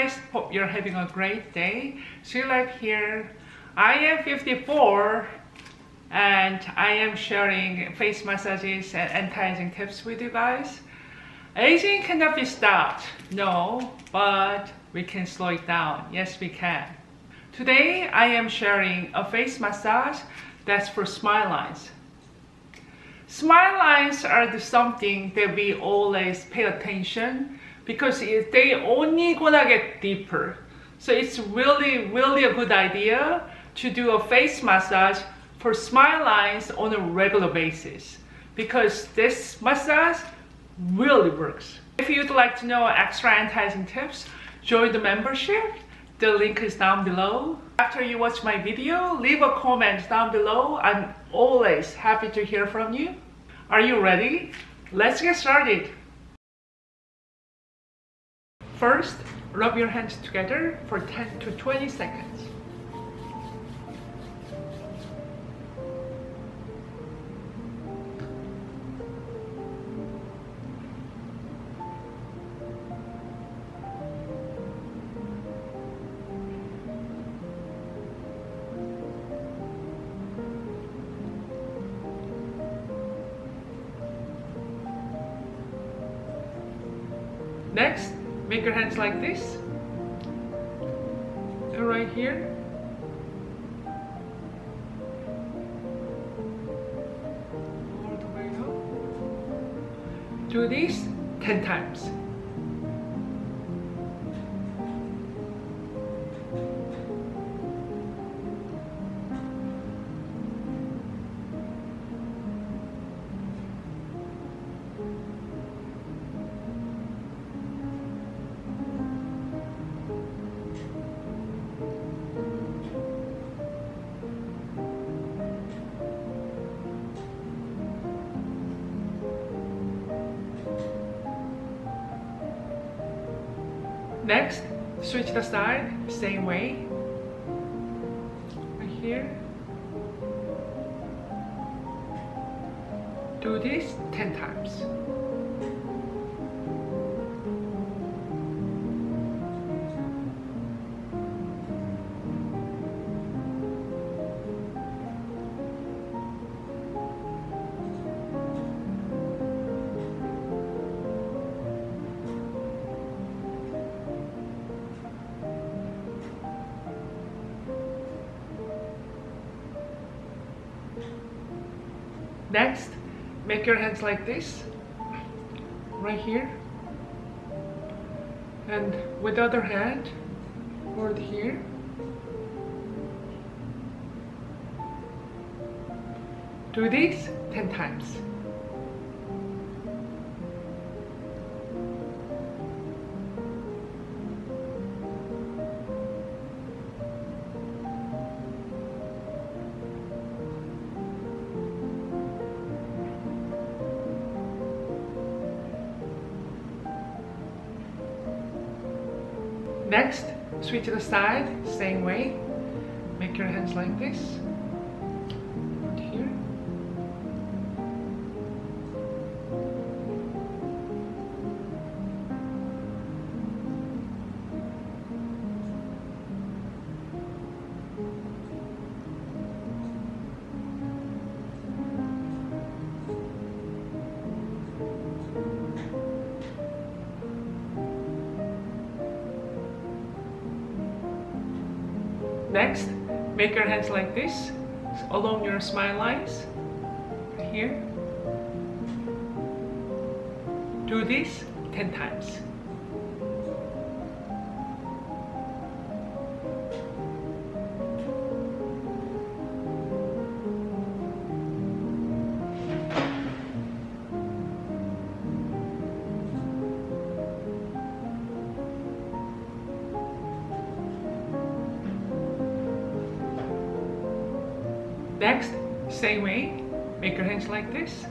guys, hope you're having a great day. Sooeylife here. I am 54 and I am sharing face massages and anti-aging tips with you guys. Aging cannot be stopped, no, but we can slow it down. Yes, we can. Today I am sharing a face massage that's for smile lines. Smile lines are something that we always pay attention because they only gonna get deeper. So it's really a good idea to do a face massage for smile lines on a regular basis because this massage really works. If you'd like to know extra anti-aging tips, join the membership. The link is down below. After you watch my video, leave a comment down below. I'm always happy to hear from you. Are you ready? Let's get started. First, rub your hands together for 10 to 20 seconds. Next, make your hands like this, and right here, all the way up. Do this 10 times. Next, switch the side, same way. Right here. Do this 10 times. Next, make your hands like this, right here, and with the other hand, hold here. Do this 10 times. Next, switch to the side, same way. Make your hands like this. Put here. Next, make your hands like this, along your smile lines, right here. Do this 10 times. Next, same way, make your hands like this.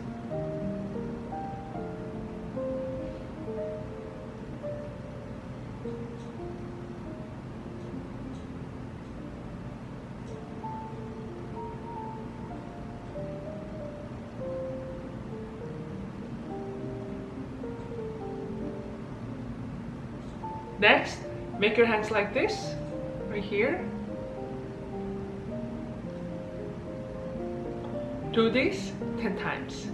Next, Make your hands like this, right here. Do this 10 times.